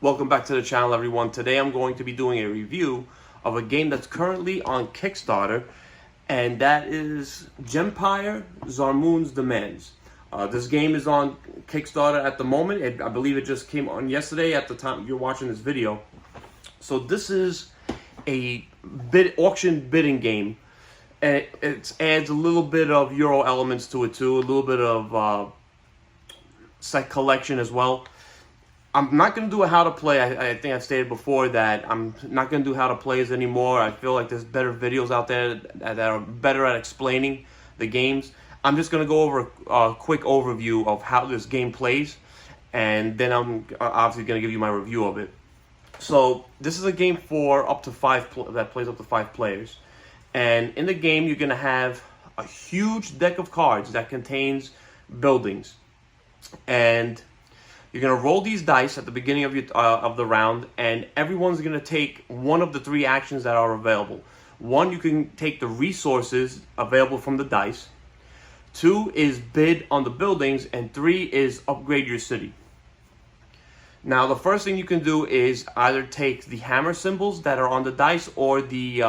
Welcome back to the channel, everyone. Today I'm going to be doing a review of a game that's currently on Kickstarter, and that is Gempire Zarmunds Demands. This game is on Kickstarter at the moment. I believe it just came on yesterday at the time you're watching this video. So this is a auction bidding game. It adds a little bit of Euro elements to it too, a little bit of set collection as well. I'm not going to do a how to play. I think I've stated before that I'm not going to do how to plays anymore. I feel like there's better videos out there that are better at explaining the games. I'm just going to go over a quick overview of how this game plays, and then I'm obviously going to give you my review of it. So this is a game for up to that plays up to 5 players. And in the game, you're going to have a huge deck of cards that contains buildings. And you're going to roll these dice at the beginning of the round, and everyone's going to take one of the 3 actions that are available. 1, you can take the resources available from the dice. 2 is bid on the buildings, and 3 is upgrade your city. Now, the first thing you can do is either take the hammer symbols that are on the dice or the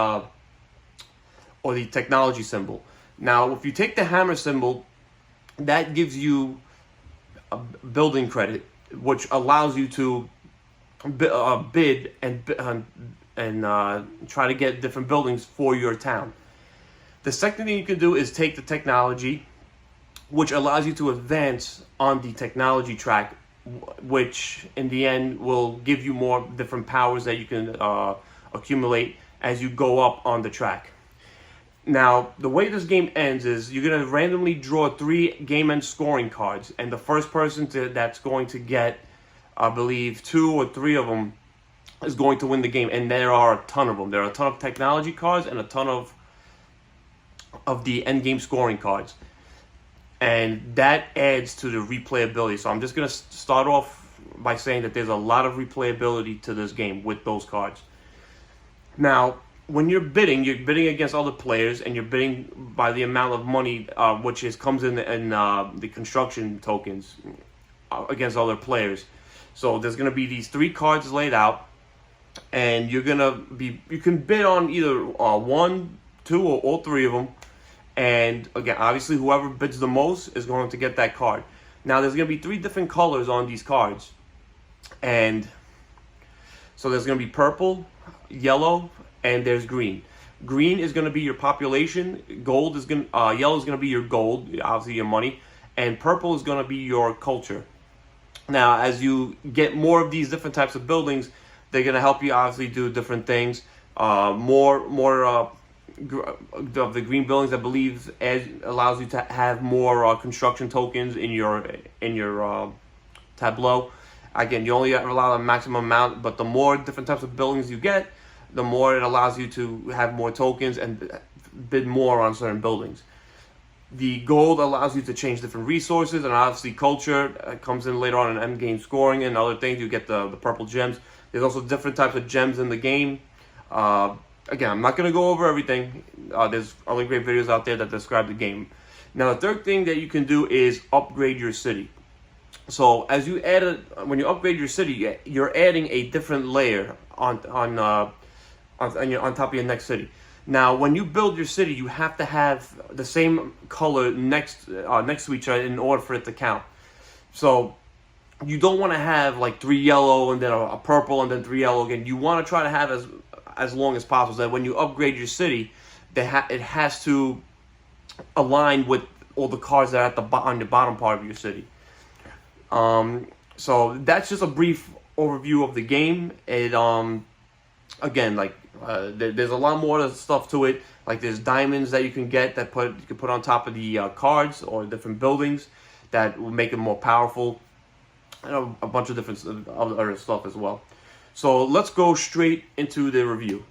technology symbol. Now, if you take the hammer symbol, that gives you a building credit, which allows you to bid and try to get different buildings for your town. The second thing you can do is take the technology, which allows you to advance on the technology track, which in the end will give you more different powers that you can accumulate as you go up on the track. Now, the way this game ends is you're going to randomly draw 3 game end scoring cards, and the first person that's going to get, I believe, 2 or 3 of them is going to win the game, and there are a ton of them. There are a ton of technology cards and a ton of the end game scoring cards, and that adds to the replayability. So I'm just going to start off by saying that there's a lot of replayability to this game with those cards. Now, when you're bidding against other players, and you're bidding by the amount of money which comes in the construction tokens against other players. So there's going to be these 3 cards laid out, and you can bid on either 1, 2, or all 3 of them. And again, obviously, whoever bids the most is going to get that card. Now, there's going to be 3 different colors on these cards, and so there's going to be purple, yellow, and there's green. Green is going to be your population. Gold is yellow is going to be your gold, obviously your money, and purple is going to be your culture. Now, as you get more of these different types of buildings, they're going to help you obviously do different things. More of the green buildings, I believe, allows you to have more construction tokens in your tableau. Again, you only allow a maximum amount, but the more different types of buildings you get, the more it allows you to have more tokens and bid more on certain buildings. The gold allows you to change different resources, and obviously culture comes in later on in end game scoring and other things. You get the purple gems. There's also different types of gems in the game. Again, I'm not going to go over everything. There's other great videos out there that describe the game. Now, the third thing that you can do is upgrade your city. So as you when you upgrade your city, you're adding a different layer on top of your next city. Now, when you build your city, you have to have the same color next to each other in order for it to count. So you don't want to have like 3 yellow and then a purple and then 3 yellow again. You want to try to have as long as possible, so that when you upgrade your city, it has to align with all the cards that are on the bottom part of your city. So that's just a brief overview of the game. Again, there's a lot more stuff to it. Like there's diamonds that you can get that you can put on top of the cards, or different buildings that will make it more powerful, and a bunch of different other stuff as well. So let's go straight into the review.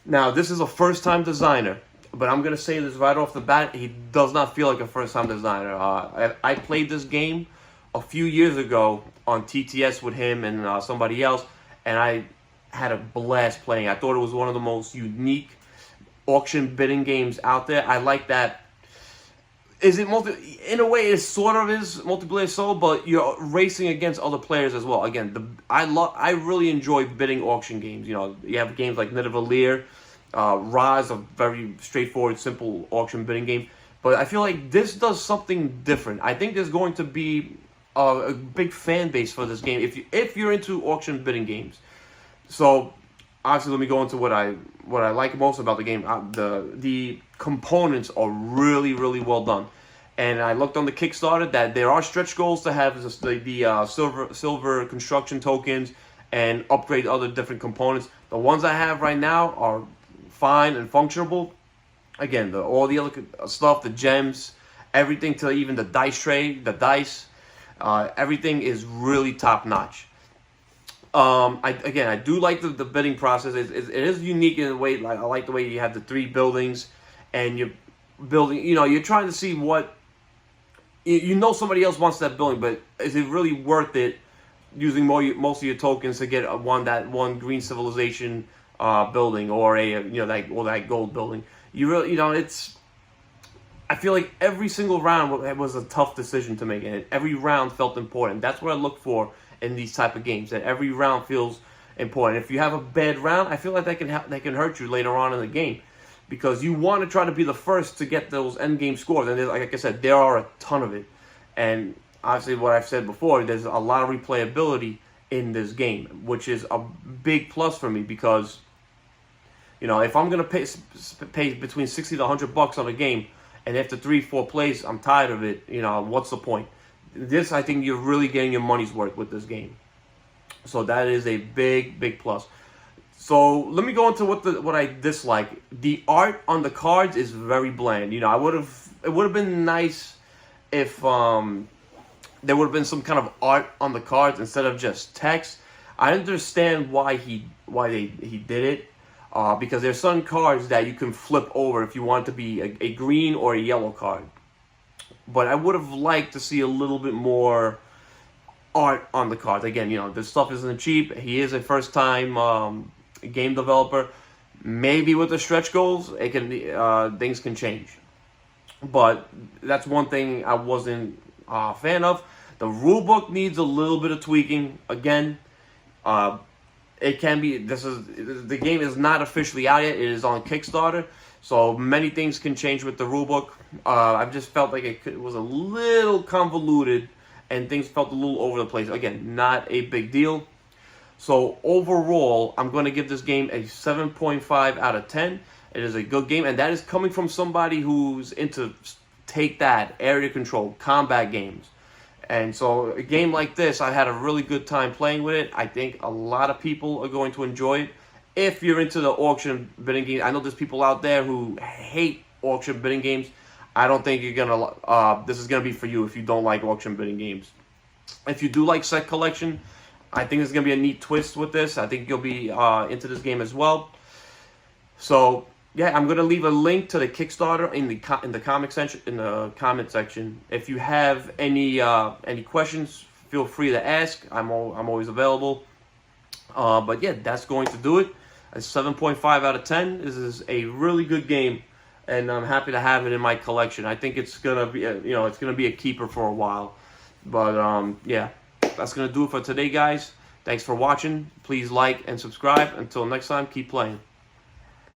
Now, this is a first-time designer, but I'm gonna say this right off the bat: he does not feel like a first-time designer. I played this game a few years ago on TTS with him and somebody else, and I had a blast playing. I thought it was one of the most unique auction bidding games out there. I like that is it in a way, it sort of is multiplayer so, but you're racing against other players as well. Again, I really enjoy bidding auction games. You know, you have games like Nidavellir, Rise, a very straightforward, simple auction bidding game. But I feel like this does something different. I think there's going to be a big fan base for this game if you're into auction bidding games. So obviously, let me go into what I like most about the game. The components are really, really well done, and I looked on the Kickstarter that there are stretch goals to have the silver construction tokens and upgrade other different components. The ones I have right now are fine and functional. Again, all the other stuff, the gems, everything, to even the dice tray, the dice, everything is really top notch. I do like the bidding process. It is unique in a way. Like, I like the way you have the 3 buildings, and you're building. You know, you're trying to see what you know somebody else wants that building, but is it really worth it using most of your tokens to get one green civilization building, or that gold building? You really, it's. I feel like every single round was a tough decision to make, and every round felt important. That's what I look for in these type of games, that every round feels important. If you have a bad round, I feel like that can hurt you later on in the game, because you want to try to be the first to get those end game scores. And like I said, there are a ton of it. And obviously, what I've said before, there's a lot of replayability in this game, which is a big plus for me, because if I'm gonna pay between $60 to $100 on a game, and after 3-4 plays, I'm tired of it. What's the point? This, I think you're really getting your money's worth with this game. So that is a big, big plus. So let me go into what I dislike. The art on the cards is very bland. It would have been nice if there would have been some kind of art on the cards instead of just text. I understand why he did it. Because there's some cards that you can flip over if you want to be a green or a yellow card. But I would have liked to see a little bit more art on the cards. Again, this stuff isn't cheap. He is a first-time game developer. Maybe with the stretch goals, things can change. But that's one thing I wasn't a fan of. The rulebook needs a little bit of tweaking. Again, it can be. The game is not officially out yet. It is on Kickstarter, so many things can change with the rulebook. I just felt like it was a little convoluted, and things felt a little over the place. Again, not a big deal. So overall, I'm going to give this game a 7.5 out of 10. It is a good game, and that is coming from somebody who's into area control, combat games. And so a game like this, I had a really good time playing with it. I think a lot of people are going to enjoy it. If you're into the auction bidding games, I know there's people out there who hate auction bidding games. I don't think this is gonna be for you if you don't like auction bidding games. If you do like set collection, I think there's gonna be a neat twist with this. I think you'll be into this game as well. So yeah, I'm gonna leave a link to the Kickstarter in the comment section. If you have any questions, feel free to ask. I'm always available. But yeah, that's going to do it. A 7.5 out of 10. This is a really good game, and I'm happy to have it in my collection. I think it's gonna be it's gonna be a keeper for a while. But yeah, that's gonna do it for today, guys. Thanks for watching. Please like and subscribe. Until next time, keep playing.